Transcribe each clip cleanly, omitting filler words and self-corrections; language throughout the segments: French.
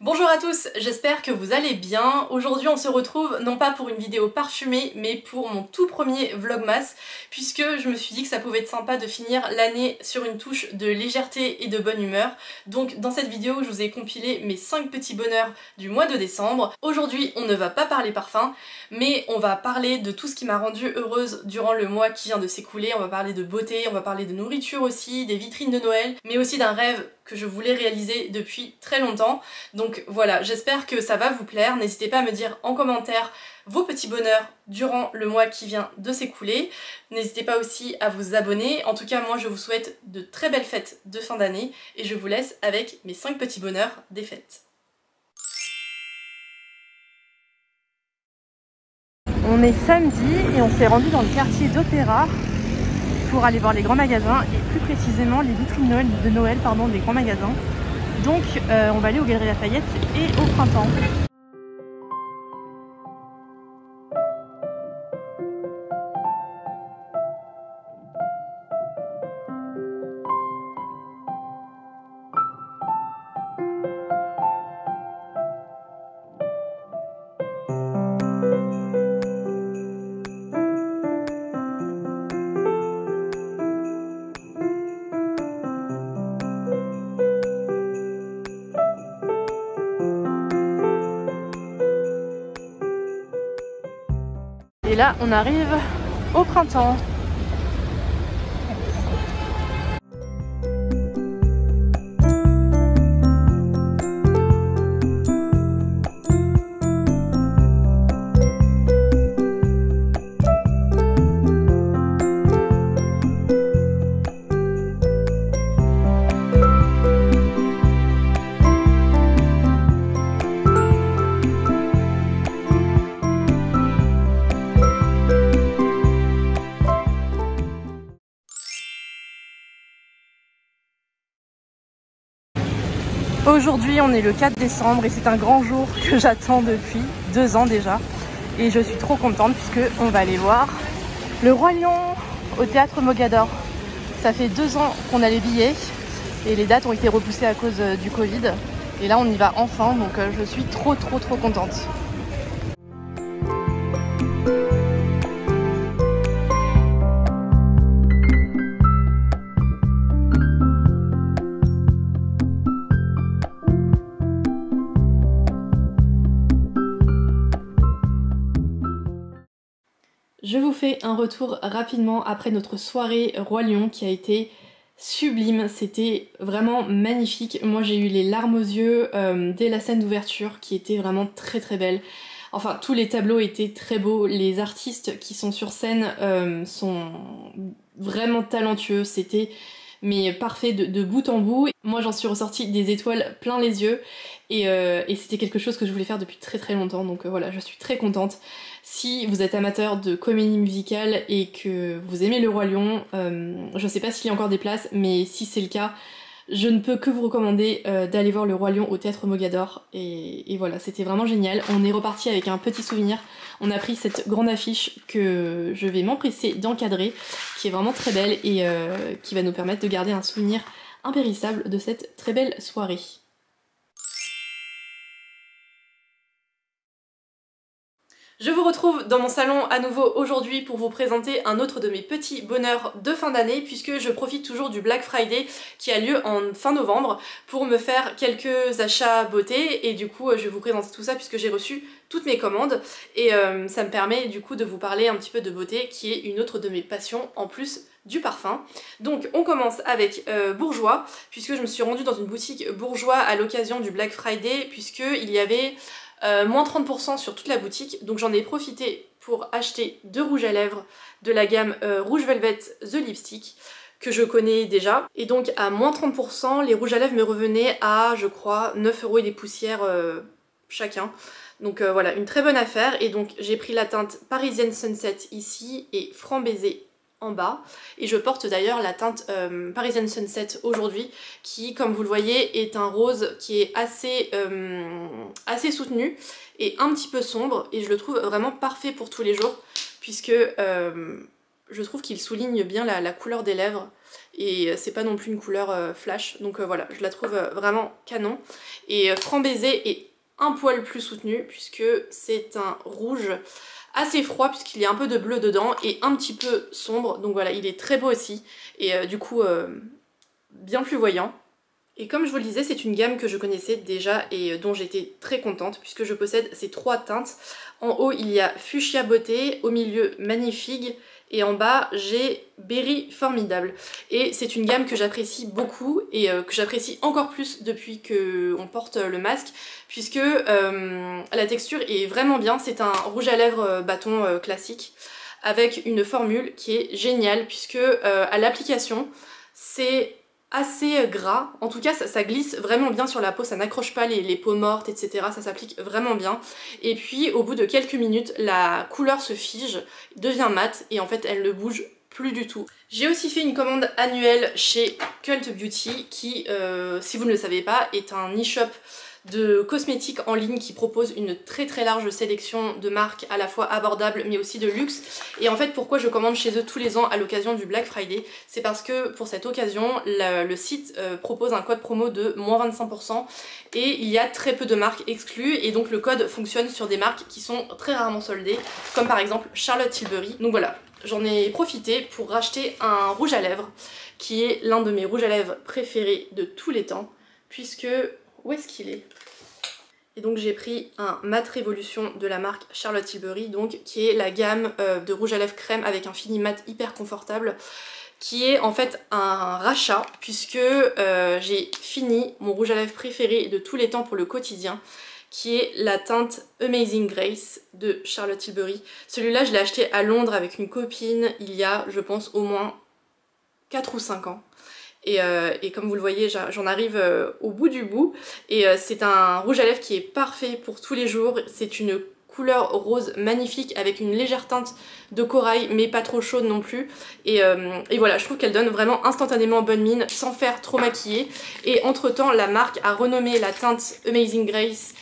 Bonjour à tous, j'espère que vous allez bien. Aujourd'hui on se retrouve non pas pour une vidéo parfumée mais pour mon tout premier vlogmas, puisque je me suis dit que ça pouvait être sympa de finir l'année sur une touche de légèreté et de bonne humeur. Donc dans cette vidéo je vous ai compilé mes 5 petits bonheurs du mois de décembre. Aujourd'hui on ne va pas parler parfum, mais on va parler de tout ce qui m'a rendue heureuse durant le mois qui vient de s'écouler. On va parler de beauté, on va parler de nourriture aussi, des vitrines de Noël, mais aussi d'un rêve que je voulais réaliser depuis très longtemps. Donc voilà, j'espère que ça va vous plaire. N'hésitez pas à me dire en commentaire vos petits bonheurs durant le mois qui vient de s'écouler. N'hésitez pas aussi à vous abonner. En tout cas, moi je vous souhaite de très belles fêtes de fin d'année et je vous laisse avec mes 5 petits bonheurs des fêtes. On est samedi et on s'est rendu dans le quartier d'Opéra pour aller voir les grands magasins et plus précisément les vitrines de Noël des grands magasins. Donc on va aller aux Galeries Lafayette et au printemps. Et là, on arrive au printemps. Aujourd'hui on est le 4 décembre et c'est un grand jour que j'attends depuis 2 ans déjà. Et je suis trop contente puisque on va aller voir le Roi Lion au théâtre Mogador. Ça fait 2 ans qu'on a les billets et les dates ont été repoussées à cause du Covid. Et là on y va enfin, donc je suis trop contente. Je vous fais un retour rapidement après notre soirée Roi Lion qui a été sublime, c'était vraiment magnifique. Moi j'ai eu les larmes aux yeux dès la scène d'ouverture qui était vraiment très belle. Enfin tous les tableaux étaient très beaux, les artistes qui sont sur scène sont vraiment talentueux, c'était mais parfait de bout en bout. Moi j'en suis ressortie des étoiles plein les yeux et c'était quelque chose que je voulais faire depuis très longtemps, donc voilà, je suis très contente. Si vous êtes amateur de comédie musicale et que vous aimez le Roi Lion, je sais pas s'il y a encore des places, mais si c'est le cas, je ne peux que vous recommander d'aller voir le Roi Lion au théâtre Mogador. Et voilà, c'était vraiment génial. On est reparti avec un petit souvenir. On a pris cette grande affiche que je vais m'empresser d'encadrer, qui est vraiment très belle et qui va nous permettre de garder un souvenir impérissable de cette très belle soirée. Je vous retrouve dans mon salon à nouveau aujourd'hui pour vous présenter un autre de mes petits bonheurs de fin d'année, puisque je profite toujours du Black Friday qui a lieu en fin novembre pour me faire quelques achats beauté, et du coup je vais vous présenter tout ça puisque j'ai reçu toutes mes commandes et ça me permet du coup de vous parler un petit peu de beauté qui est une autre de mes passions en plus du parfum. Donc on commence avec Bourjois, puisque je me suis rendue dans une boutique Bourjois à l'occasion du Black Friday, puisqu'il y avait moins 30% sur toute la boutique, donc j'en ai profité pour acheter 2 rouges à lèvres de la gamme Rouge Velvet The Lipstick que je connais déjà, et donc à moins 30% les rouges à lèvres me revenaient à je crois 9 € et des poussières chacun, donc voilà, une très bonne affaire. Et donc j'ai pris la teinte Parisian Sunset ici et Franc Baiser en bas, et je porte d'ailleurs la teinte Parisian Sunset aujourd'hui qui, comme vous le voyez, est un rose qui est assez soutenu et un petit peu sombre, et je le trouve vraiment parfait pour tous les jours puisque je trouve qu'il souligne bien la couleur des lèvres et c'est pas non plus une couleur flash, donc voilà, je la trouve vraiment canon. Et Frambaisé est un poil plus soutenu puisque c'est un rouge assez froid puisqu'il y a un peu de bleu dedans et un petit peu sombre, donc voilà, il est très beau aussi et du coup bien plus voyant. Et comme je vous le disais, c'est une gamme que je connaissais déjà et dont j'étais très contente puisque je possède ces 3 teintes. En haut il y a Fuchsia Beauté, au milieu Magnifique et en bas j'ai Berry Formidable. Et c'est une gamme que j'apprécie beaucoup et que j'apprécie encore plus depuis qu'on porte le masque puisque la texture est vraiment bien. C'est un rouge à lèvres bâton classique avec une formule qui est géniale puisque à l'application c'est assez gras, en tout cas ça glisse vraiment bien sur la peau, ça n'accroche pas les peaux mortes, etc. Ça s'applique vraiment bien. Et puis au bout de quelques minutes, la couleur se fige, devient mate et en fait elle ne bouge plus du tout. J'ai aussi fait une commande annuelle chez Cult Beauty qui, si vous ne le savez pas, est un e-shop de cosmétiques en ligne qui propose une très large sélection de marques à la fois abordables mais aussi de luxe. Et en fait pourquoi je commande chez eux tous les ans à l'occasion du Black Friday, c'est parce que pour cette occasion le site propose un code promo de moins 25% et il y a très peu de marques exclues et donc le code fonctionne sur des marques qui sont très rarement soldées comme par exemple Charlotte Tilbury. Donc voilà, j'en ai profité pour racheter un rouge à lèvres qui est l'un de mes rouges à lèvres préférés de tous les temps puisque... où est-ce qu'il est? Et donc j'ai pris un Matte Révolution de la marque Charlotte Tilbury, donc qui est la gamme de rouge à lèvres crème avec un fini mat hyper confortable, qui est en fait un rachat puisque j'ai fini mon rouge à lèvres préféré de tous les temps pour le quotidien, qui est la teinte Amazing Grace de Charlotte Tilbury. Celui-là je l'ai acheté à Londres avec une copine il y a je pense au moins 4 ou 5 ans. Et comme vous le voyez, j'en arrive au bout du bout. Et c'est un rouge à lèvres qui est parfait pour tous les jours. C'est une couleur rose magnifique avec une légère teinte de corail, mais pas trop chaude non plus. Et voilà, je trouve qu'elle donne vraiment instantanément bonne mine sans faire trop maquiller. Et entre temps, la marque a renommé la teinte Amazing Grace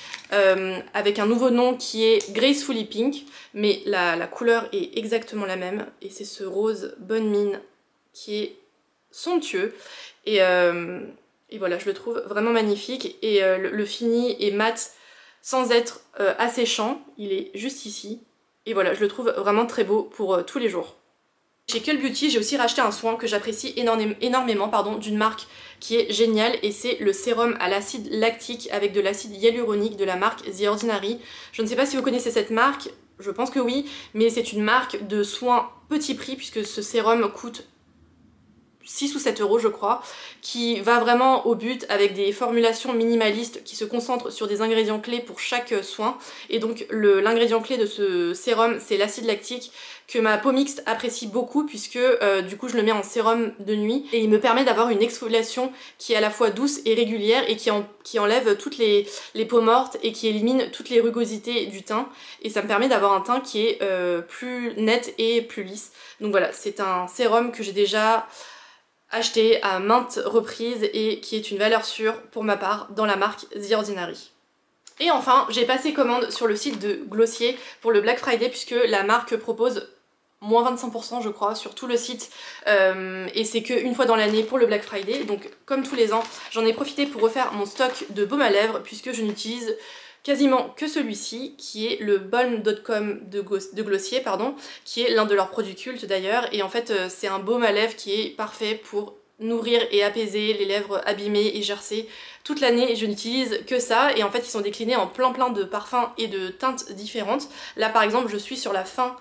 avec un nouveau nom qui est Gracefully Pink. Mais la couleur est exactement la même. Et c'est ce rose bonne mine qui est somptueux et voilà, je le trouve vraiment magnifique et le fini est mat sans être asséchant, il est juste ici et voilà, je le trouve vraiment très beau pour tous les jours. Chez Cult Beauty, j'ai aussi racheté un soin que j'apprécie énormément d'une marque qui est géniale et c'est le sérum à l'acide lactique avec de l'acide hyaluronique de la marque The Ordinary. Je ne sais pas si vous connaissez cette marque, je pense que oui, mais c'est une marque de soins petit prix puisque ce sérum coûte 6 ou 7 euros je crois, qui va vraiment au but avec des formulations minimalistes qui se concentrent sur des ingrédients clés pour chaque soin. Et donc l'ingrédient clé de ce sérum c'est l'acide lactique que ma peau mixte apprécie beaucoup puisque du coup je le mets en sérum de nuit et il me permet d'avoir une exfoliation qui est à la fois douce et régulière et qui enlève toutes les peaux mortes et qui élimine toutes les rugosités du teint et ça me permet d'avoir un teint qui est plus net et plus lisse. Donc voilà, c'est un sérum que j'ai déjà acheté à maintes reprises et qui est une valeur sûre pour ma part dans la marque The Ordinary. Et enfin, j'ai passé commande sur le site de Glossier pour le Black Friday puisque la marque propose moins 25% je crois sur tout le site et c'est qu'une fois dans l'année pour le Black Friday. Donc comme tous les ans, j'en ai profité pour refaire mon stock de baume à lèvres puisque je n'utilise quasiment que celui-ci qui est le Balm.com de Glossier, pardon, qui est l'un de leurs produits cultes d'ailleurs et en fait c'est un baume à lèvres qui est parfait pour nourrir et apaiser les lèvres abîmées et gercées toute l'année et je n'utilise que ça et en fait ils sont déclinés en plein de parfums et de teintes différentes. Là par exemple je suis sur la fin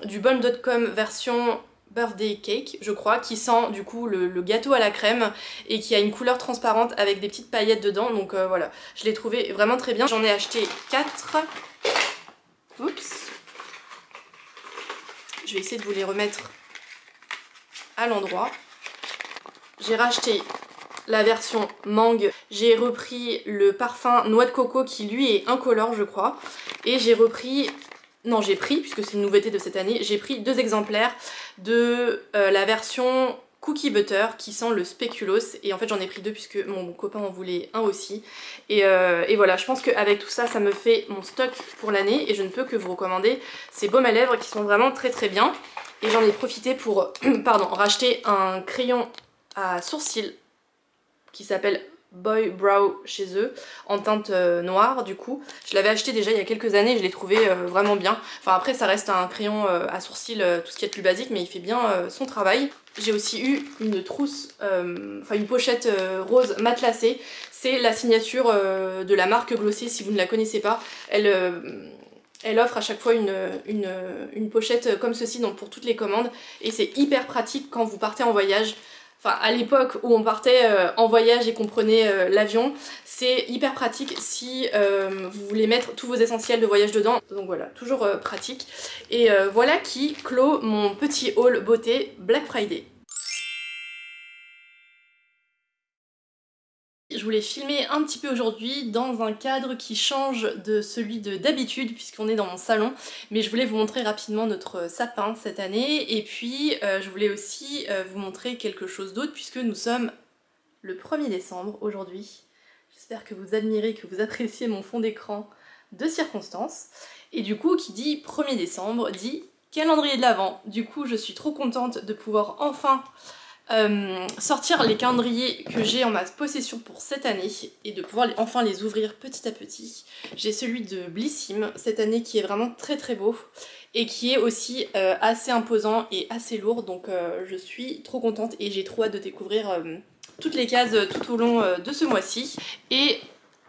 du Balm.com version Birthday Cake je crois, qui sent du coup le gâteau à la crème et qui a une couleur transparente avec des petites paillettes dedans, donc voilà, je l'ai trouvé vraiment très bien. J'en ai acheté 4. Oups. Je vais essayer de vous les remettre à l'endroit. J'ai racheté la version mangue, j'ai repris le parfum noix de coco qui lui est incolore je crois, et j'ai repris... Non, j'ai pris, puisque c'est une nouveauté de cette année, j'ai pris 2 exemplaires de la version Cookie Butter qui sent le spéculoos et en fait j'en ai pris 2 puisque mon copain en voulait un aussi et voilà, je pense qu'avec tout ça, ça me fait mon stock pour l'année et je ne peux que vous recommander ces baumes à lèvres qui sont vraiment très bien. Et j'en ai profité pour pardon, racheter un crayon à sourcils qui s'appelle Boy Brow chez eux, en teinte noire du coup. Je l'avais acheté déjà il y a quelques années, je l'ai trouvé vraiment bien. Enfin après ça reste un crayon à sourcils, tout ce qui est plus basique, mais il fait bien son travail. J'ai aussi eu une trousse, enfin une pochette rose matelassée. C'est la signature de la marque Glossier, si vous ne la connaissez pas. Elle offre à chaque fois une pochette comme ceci, donc pour toutes les commandes, et c'est hyper pratique quand vous partez en voyage. Enfin, à l'époque où on partait en voyage et qu'on prenait l'avion, c'est hyper pratique si vous voulez mettre tous vos essentiels de voyage dedans. Donc voilà, toujours pratique. Et voilà qui clôt mon petit haul beauté Black Friday. Je voulais filmer un petit peu aujourd'hui dans un cadre qui change de celui d'habitude puisqu'on est dans mon salon, mais je voulais vous montrer rapidement notre sapin cette année et puis je voulais aussi vous montrer quelque chose d'autre puisque nous sommes le 1er décembre aujourd'hui. J'espère que vous admirez, que vous appréciez mon fond d'écran de circonstance. Et du coup, qui dit 1er décembre dit calendrier de l'Avent. Du coup, je suis trop contente de pouvoir enfin sortir les calendriers que j'ai en ma possession pour cette année et de pouvoir enfin les ouvrir petit à petit. J'ai celui de Blissim cette année qui est vraiment très très beau et qui est aussi assez imposant et assez lourd, donc je suis trop contente et j'ai trop hâte de découvrir toutes les cases tout au long de ce mois-ci. Et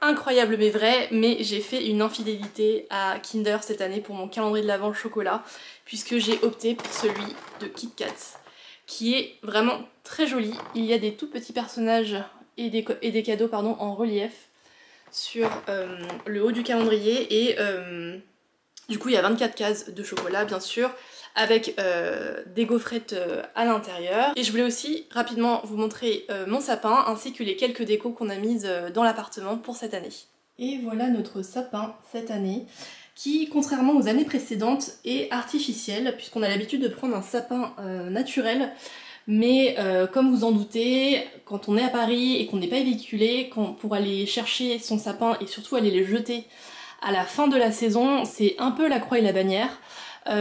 incroyable mais vrai, mais j'ai fait une infidélité à Kinder cette année pour mon calendrier de l'Avent chocolat puisque j'ai opté pour celui de Kit Kat, qui est vraiment très joli. Il y a des tout petits personnages et des cadeaux pardon, en relief sur le haut du calendrier et du coup il y a 24 cases de chocolat bien sûr avec des gaufrettes à l'intérieur. Et je voulais aussi rapidement vous montrer mon sapin ainsi que les quelques décos qu'on a mises dans l'appartement pour cette année. Et voilà notre sapin cette année, qui, contrairement aux années précédentes, est artificiel, puisqu'on a l'habitude de prendre un sapin naturel, mais comme vous en doutez, quand on est à Paris et qu'on n'est pas véhiculé, pour aller chercher son sapin et surtout aller les jeter à la fin de la saison, c'est un peu la croix et la bannière,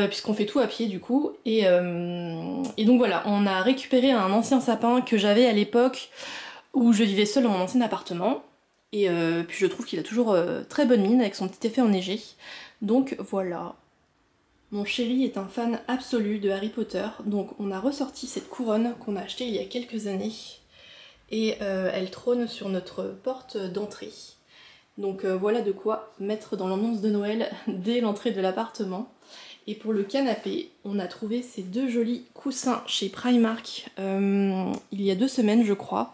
puisqu'on fait tout à pied du coup, et donc voilà, on a récupéré un ancien sapin que j'avais à l'époque où je vivais seule dans mon ancien appartement. Et puis je trouve qu'il a toujours très bonne mine avec son petit effet enneigé. Donc voilà. Mon chéri est un fan absolu de Harry Potter, donc on a ressorti cette couronne qu'on a achetée il y a quelques années. Et elle trône sur notre porte d'entrée. Donc voilà de quoi mettre dans l'ambiance de Noël dès l'entrée de l'appartement. Et pour le canapé, on a trouvé ces deux jolis coussins chez Primark il y a 2 semaines je crois.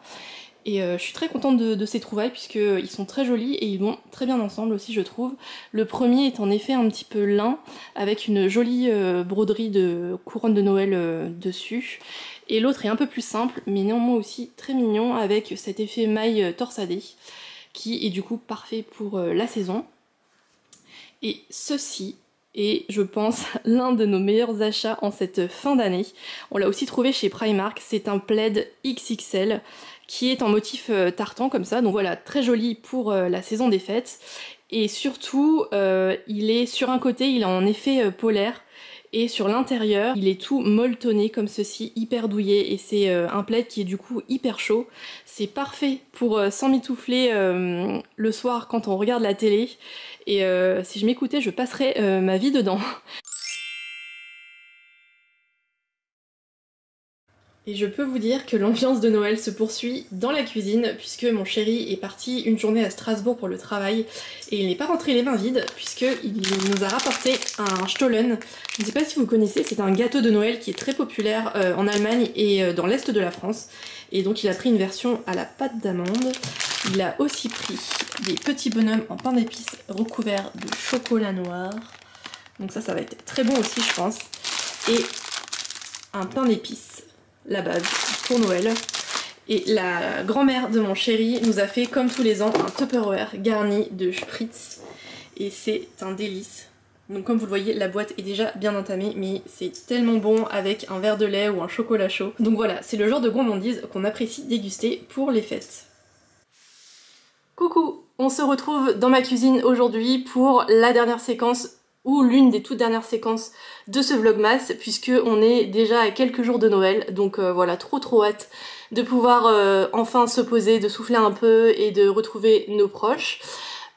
Et je suis très contente de ces trouvailles puisqu'ils sont très jolis et ils vont très bien ensemble aussi je trouve. Le premier est en effet un petit peu lin avec une jolie broderie de couronne de Noël dessus. Et l'autre est un peu plus simple mais néanmoins aussi très mignon avec cet effet maille torsadé qui est du coup parfait pour la saison. Et ceci est je pense l'un de nos meilleurs achats en cette fin d'année. On l'a aussi trouvé chez Primark, c'est un plaid XXL qui est en motif tartan comme ça, donc voilà, très joli pour la saison des fêtes. Et surtout, il est sur un côté, il est en effet polaire, et sur l'intérieur, il est tout molletonné comme ceci, hyper douillet, et c'est un plaid qui est du coup hyper chaud. C'est parfait pour s'emmitoufler le soir quand on regarde la télé, et si je m'écoutais, je passerais ma vie dedans. Et je peux vous dire que l'ambiance de Noël se poursuit dans la cuisine puisque mon chéri est parti une journée à Strasbourg pour le travail et il n'est pas rentré les mains vides puisqu'il nous a rapporté un Stollen. Je ne sais pas si vous connaissez, c'est un gâteau de Noël qui est très populaire en Allemagne et dans l'est de la France. Et donc il a pris une version à la pâte d'amande. Il a aussi pris des petits bonhommes en pain d'épices recouverts de chocolat noir. Donc ça va être très bon aussi je pense. Et un pain d'épices. La base pour Noël. Et la grand-mère de mon chéri nous a fait comme tous les ans un Tupperware garni de spritz et c'est un délice. Donc comme vous le voyez, la boîte est déjà bien entamée mais c'est tellement bon avec un verre de lait ou un chocolat chaud. Donc voilà, c'est le genre de gourmandise qu'on apprécie déguster pour les fêtes. Coucou, on se retrouve dans ma cuisine aujourd'hui pour la dernière séquence ou l'une des toutes dernières séquences de ce vlogmas, puisque on est déjà à quelques jours de Noël, donc voilà, trop hâte de pouvoir enfin se poser, de souffler un peu et de retrouver nos proches.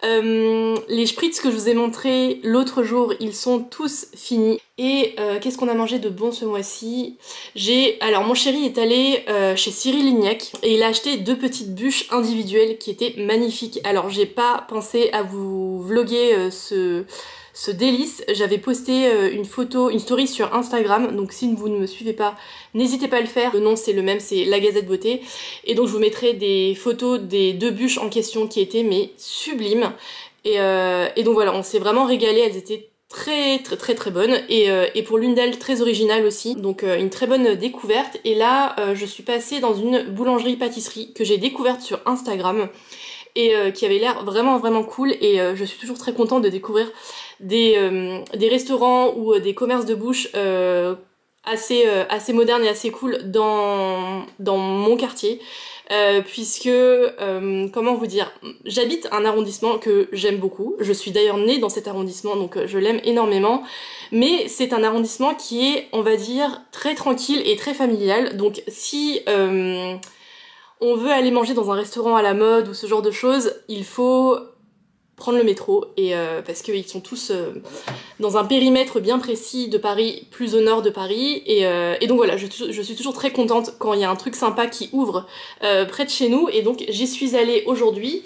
Les spritz que je vous ai montrés l'autre jour, ils sont tous finis. Et qu'est-ce qu'on a mangé de bon ce mois-ci? Alors mon chéri est allé chez Cyril Lignac et il a acheté 2 petites bûches individuelles qui étaient magnifiques. Alors j'ai pas pensé à vous vloguer ce délice. J'avais posté une story sur Instagram, donc si vous ne me suivez pas, n'hésitez pas à le faire. Le nom c'est le même, c'est La Gazette Beauté. Et donc je vous mettrai des photos des 2 bûches en question qui étaient mais sublimes. Et donc voilà, on s'est vraiment régalé, elles étaient très bonnes. Et pour l'une d'elles, très originale aussi. Donc une très bonne découverte. Et là, je suis passée dans une boulangerie-pâtisserie que j'ai découverte sur Instagram. Et qui avait l'air vraiment cool, et je suis toujours très contente de découvrir des restaurants ou des commerces de bouche assez modernes et assez cool dans mon quartier, puisque comment vous dire, j'habite un arrondissement que j'aime beaucoup, je suis d'ailleurs née dans cet arrondissement, donc je l'aime énormément, mais c'est un arrondissement qui est, on va dire, très tranquille et très familial. Donc si on veut aller manger dans un restaurant à la mode ou ce genre de choses, il faut prendre le métro, et parce qu'ils sont tous dans un périmètre bien précis de Paris, plus au nord de Paris, et donc voilà, je suis toujours très contente quand il y a un truc sympa qui ouvre près de chez nous, et donc j'y suis allée aujourd'hui,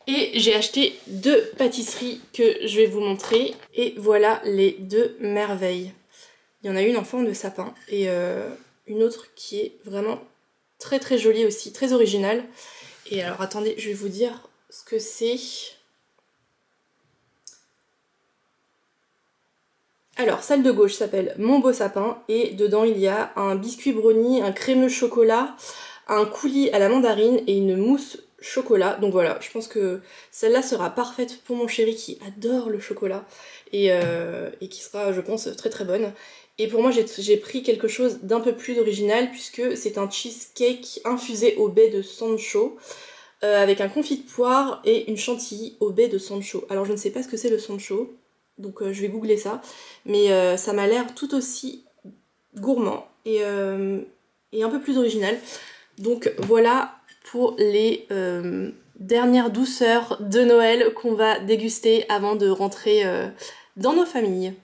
et j'ai acheté 2 pâtisseries que je vais vous montrer, et voilà les 2 merveilles. Il y en a une en forme de sapin, et une autre qui est vraiment très jolie aussi, très originale. Et alors attendez, je vais vous dire ce que c'est. Alors, celle de gauche s'appelle Mon Beau Sapin, et dedans il y a un biscuit brownie, un crémeux chocolat, un coulis à la mandarine et une mousse chocolat. Donc voilà, je pense que celle-là sera parfaite pour mon chéri qui adore le chocolat, et qui sera, je pense, très bonne. Et pour moi, j'ai pris quelque chose d'un peu plus original, puisque c'est un cheesecake infusé au baies de Sancho, avec un confit de poire et une chantilly au baies de Sancho. Alors je ne sais pas ce que c'est le Sancho, donc je vais googler ça, mais ça m'a l'air tout aussi gourmand et un peu plus original. Donc voilà pour les dernières douceurs de Noël qu'on va déguster avant de rentrer dans nos familles.